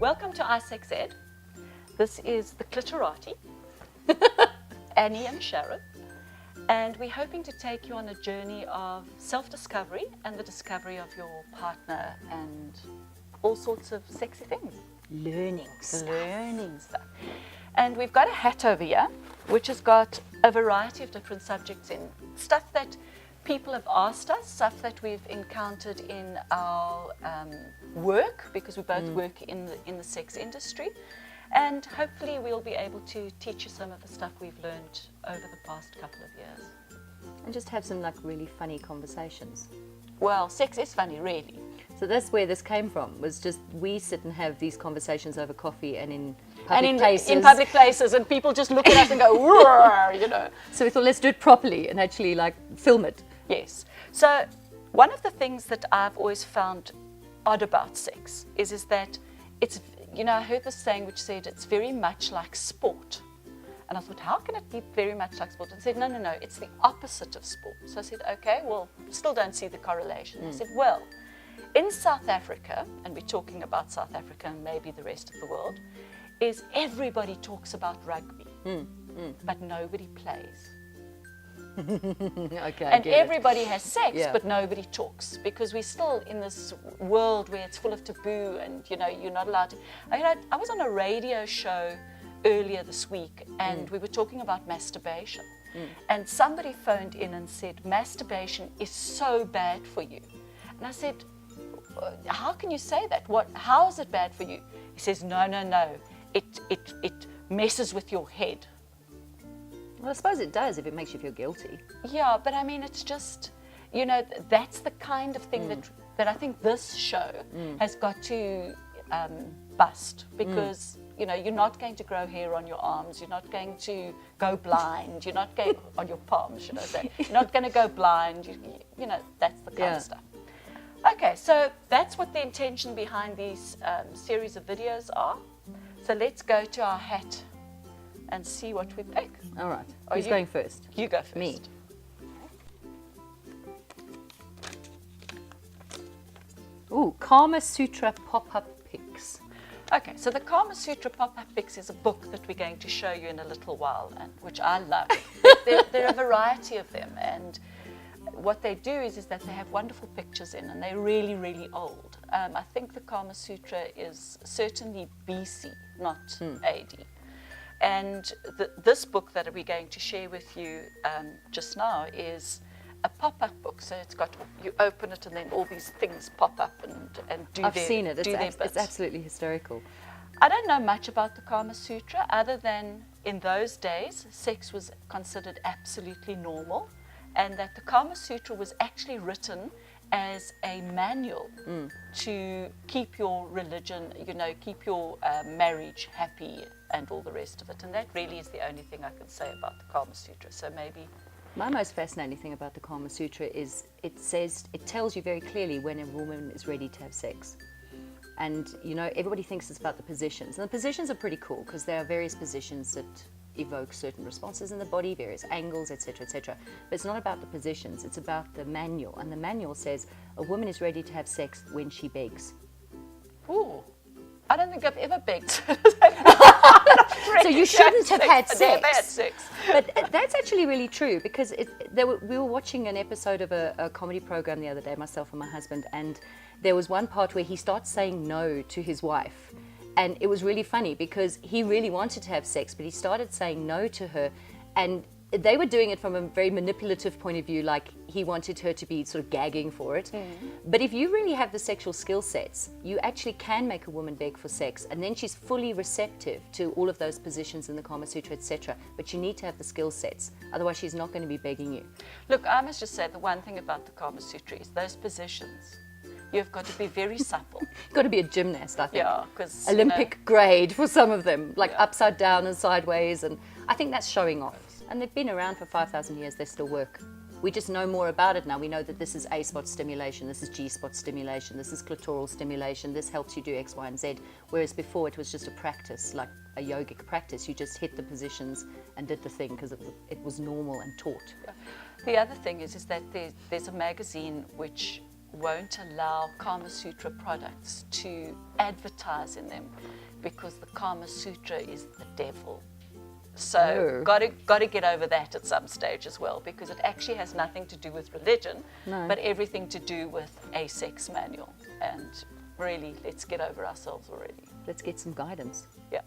Welcome to iSex Ed. This is the Cliterati, Annie and Sharon, and we're hoping to take you on a journey of self-discovery and the discovery of your partner and all sorts of sexy things. Learning stuff. And we've got a hat over here, which has got a variety of different subjects in. Stuff that people have asked us, stuff that we've encountered in our work, because we both work in the sex industry. And hopefully we'll be able to teach you some of the stuff we've learned over the past couple of years. And just have some like really funny conversations. Well, sex is funny, really. So that's where this came from, was just we sit and have these conversations over coffee and in public places, and people just look at us and go, "Roar," you know. So we thought, let's do it properly and actually like film it. Yes. So one of the things that I've always found odd about sex is that it's, you know, I heard this saying which said it's very much like sport. And I thought, how can it be very much like sport? And I said, no, it's the opposite of sport. So I said, okay, well, still don't see the correlation. I said, well, in South Africa, and we're talking about South Africa and maybe the rest of the world, is everybody talks about rugby, but nobody plays. Okay, and everybody has sex, but nobody talks, because we're still in this world where it's full of taboo, and you know, you're not allowed to. I was on a radio show earlier this week, and we were talking about masturbation, and somebody phoned in and said masturbation is so bad for you. And I said, how can you say that? How is it bad for you? He says, no, it messes with your head. Well, I suppose it does if it makes you feel guilty. Yeah, but I mean, it's just, you know, that's the kind of thing that I think this show has got to bust, because, you know, you're not going to grow hair on your arms, you're not going to go blind, you're not going, on your palms, should I say, you're not going to go blind, you know, that's the kind of stuff. Okay, so that's what the intention behind these series of videos are. So let's go to our hat and see what we pick. All right. Who's going first? You go first. Me. Ooh, Kama Sutra pop-up pics. Okay, so the Kama Sutra pop-up pics is a book that we're going to show you in a little while, and which I love. There are a variety of them, and what they do is that they have wonderful pictures in, and they're really, really old. I think the Kama Sutra is certainly BC, not AD. And this book that we're going to share with you just now is a pop-up book. So it's got, you open it and then all these things pop up and do I've their, seen it. do their bits. It's absolutely hysterical. I don't know much about the Kama Sutra, other than in those days, sex was considered absolutely normal, and that the Kama Sutra was actually written as a manual to keep your religion, you know, keep your marriage happy and all the rest of it. And that really is the only thing I can say about the Kama Sutra. So maybe... My most fascinating thing about the Kama Sutra is it tells you very clearly when a woman is ready to have sex. And, you know, everybody thinks it's about the positions. And the positions are pretty cool, because there are various positions that evoke certain responses in the body, various angles, etc., etc. But it's not about the positions, it's about the manual. And the manual says a woman is ready to have sex when she begs. Ooh, I don't think I've ever begged. So you shouldn't have had sex. But that's actually really true, because we were watching an episode of a comedy program the other day, myself and my husband, and there was one part where he starts saying no to his wife. And it was really funny, because he really wanted to have sex, but he started saying no to her. And they were doing it from a very manipulative point of view, like he wanted her to be sort of gagging for it. But if you really have the sexual skill sets, you actually can make a woman beg for sex, and then she's fully receptive to all of those positions in the Kama Sutra, etc. But you need to have the skill sets, otherwise she's not going to be begging you. Look, I must just say the one thing about the Kama Sutra is those positions. You've got to be very supple. You've got to be a gymnast, I think. Yeah, because Olympic grade for some of them, like upside down and sideways, and I think that's showing off. And they've been around for 5,000 years, they still work. We just know more about it now. We know that this is A-spot stimulation, this is G-spot stimulation, this is clitoral stimulation, this helps you do X, Y, and Z. Whereas before it was just a practice, like a yogic practice. You just hit the positions and did the thing because it was normal and taught. The other thing is that there's a magazine which won't allow Kama Sutra products to advertise in them because the Kama Sutra is the devil. So got to get over that at some stage as well, because it actually has nothing to do with religion, but everything to do with a sex manual. And really, let's get over ourselves already. Let's get some guidance. Yeah.